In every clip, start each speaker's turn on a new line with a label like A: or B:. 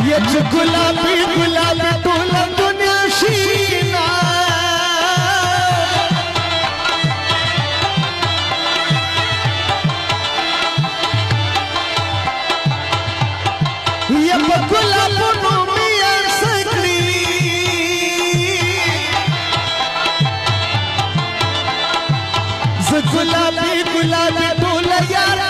A: यच गुलाबी गुलाबी तुला दुनिया शीना ये गुलाबों में सकली गुलाबी गुलाबी तुला यार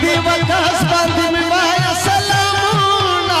A: दिवस बंद में सलामुना